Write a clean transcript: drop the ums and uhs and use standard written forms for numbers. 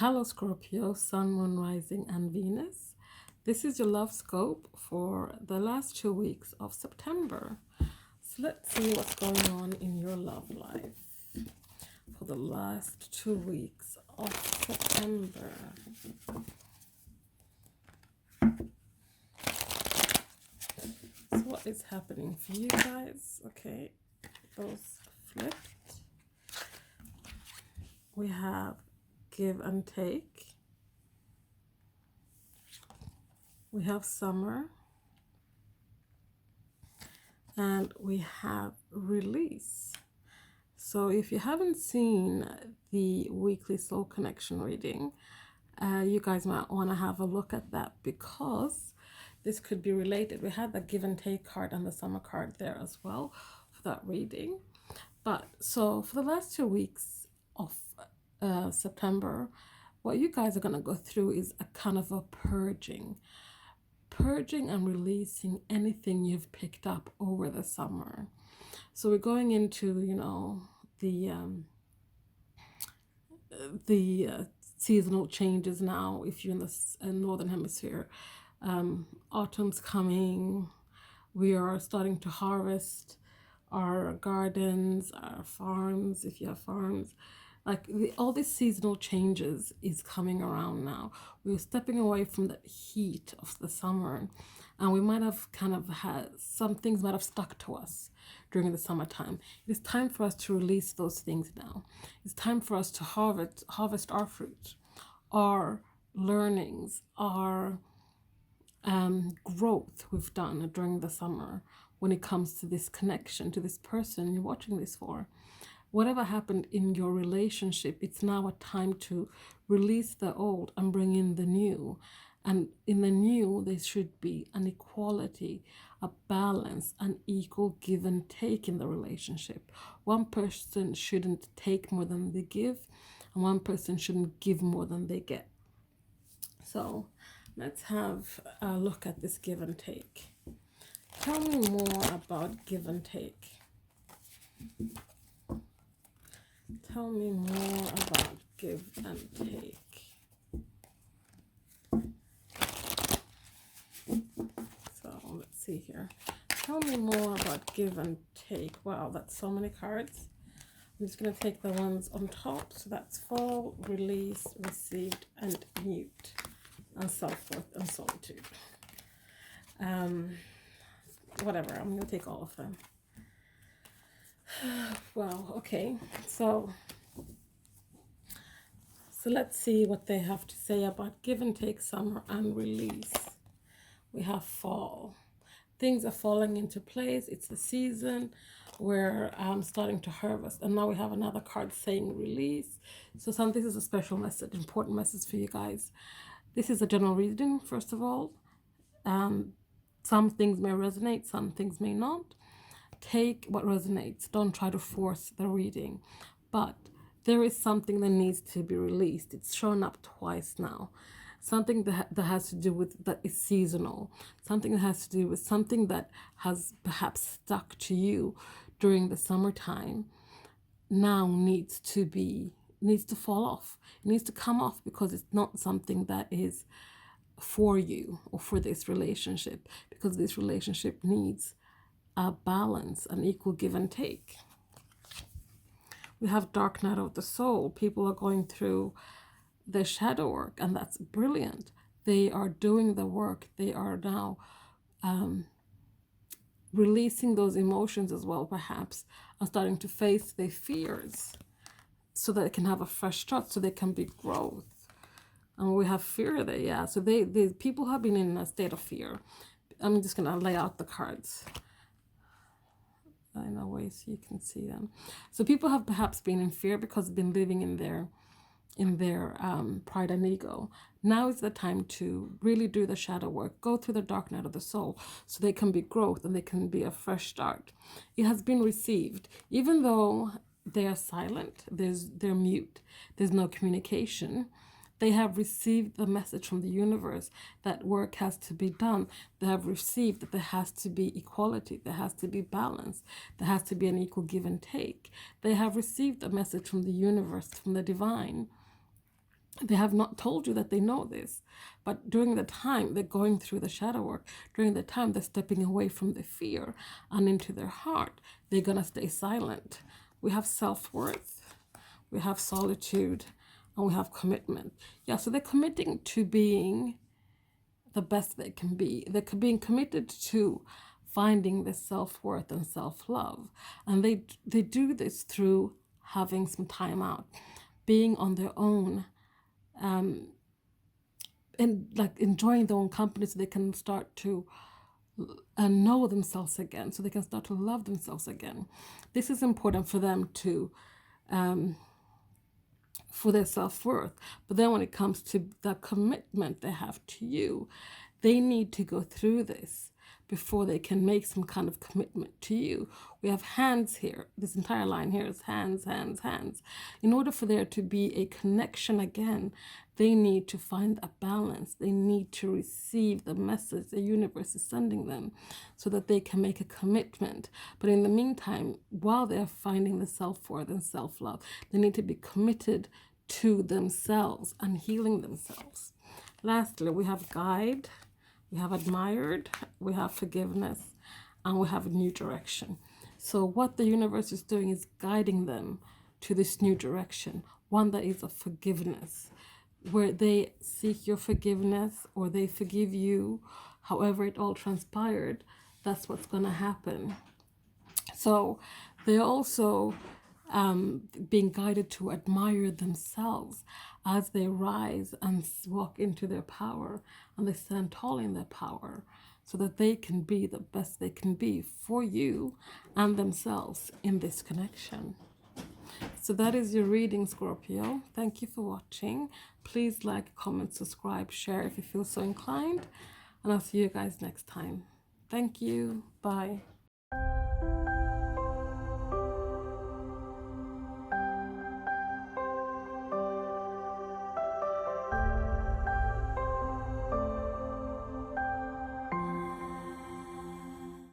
Hello Scorpio, Sun, Moon, Rising and Venus. This is your love scope for the last 2 weeks of September. So let's see what's going on in your love life for the last 2 weeks of September. So what is happening for you guys? Okay, those flipped. We have give and take. We have summer. And we have release. So if you haven't seen the weekly soul connection reading, you guys might want to have a look at that because this could be related. We had the give and take card and the summer card there as well for that reading. But so for the last 2 weeks of September, what you guys are going to go through is a kind of a purging and releasing anything you've picked up over the summer. So we're going into, the seasonal changes now. If you're in the northern hemisphere, autumn's coming. We are starting to harvest our gardens, our farms, if you have farms. Like all these seasonal changes is coming around now. We're stepping away from the heat of the summer, and we might have kind of had some things might have stuck to us during the summertime. It is time for us to release those things now. It's time for us to harvest our fruit, our learnings, our growth we've done during the summer when it comes to this connection to this person you're watching this for. Whatever happened in your relationship, it's now a time to release the old and bring in the new. And in the new, there should be an equality, a balance, an equal give and take in the relationship. One person shouldn't take more than they give, and one person shouldn't give more than they get. So let's have a look at this give and take. Tell me more about give and take. Tell me more about give and take. So let's see here. Tell me more about give and take. Wow, that's so many cards. I'm just going to take the ones on top. So that's fall, release, received, and mute, and self-worth and solitude. Whatever, I'm going to take all of them. Wow, okay, so let's see what they have to say about give and take, summer, and release. We have fall. Things are falling into place. It's the season where I'm starting to harvest. And now we have another card saying release. So this is a special message, important message for you guys. This is a general reading, first of all. Some things may resonate, some things may not. Take what resonates. Don't try to force the reading. But there is something that needs to be released. It's shown up twice now. Something that has to do with that is seasonal. Something that has to do with something that has perhaps stuck to you during the summertime now needs to fall off. It needs to come off because it's not something that is for you or for this relationship, because this relationship needs a balance, an equal give and take. We have dark night of the soul. People are going through the shadow work, and that's brilliant. They are doing the work. They are now releasing those emotions as well, perhaps, and starting to face their fears so that they can have a fresh start, so there can be growth. And we have fear there, yeah. So they people have been in a state of fear. I'm just gonna lay out the cards in a way so you can see them. So people have perhaps been in fear because they've been living in their pride and ego. Now is the time to really do the shadow work, go through the dark night of the soul, so there can be growth and there can be a fresh start. It has been received, even though they are silent. They're mute. There's no communication. They have received the message from the universe that work has to be done. They have received that there has to be equality. There has to be balance. There has to be an equal give and take. They have received a message from the universe, from the divine, They have not told you that they know this, but during the time they're going through the shadow work, during the time they're stepping away from the fear and into their heart, they're going to stay silent. We have self-worth, we have solitude, and we have commitment. Yeah, so they're committing to being the best they can be. They're being committed to finding this self-worth and self-love. And they do this through having some time out, being on their own, and like enjoying their own company, so they can start to know themselves again, so they can start to love themselves again. This is important for them to for their self-worth. But then when it comes to the commitment they have to you, they need to go through this before they can make some kind of commitment to you. We have hands here. This entire line here is hands, hands, hands. In order for there to be a connection again, they need to find a balance. They need to receive the message the universe is sending them so that they can make a commitment. But in the meantime, while they're finding the self-worth and self-love, they need to be committed to themselves and healing themselves. Lastly, we have guide, we have admired, we have forgiveness, and we have a new direction. So what the universe is doing is guiding them to this new direction, one that is of forgiveness, where they seek your forgiveness or they forgive you. However it all transpired, that's what's going to happen. So they're also being guided to admire themselves as they rise and walk into their power, and they stand tall in their power, so that they can be the best they can be for you and themselves in this connection. So that is your reading, Scorpio. Thank you for watching. Please like, comment, subscribe, share if you feel so inclined. And I'll see you guys next time. Thank you. Bye.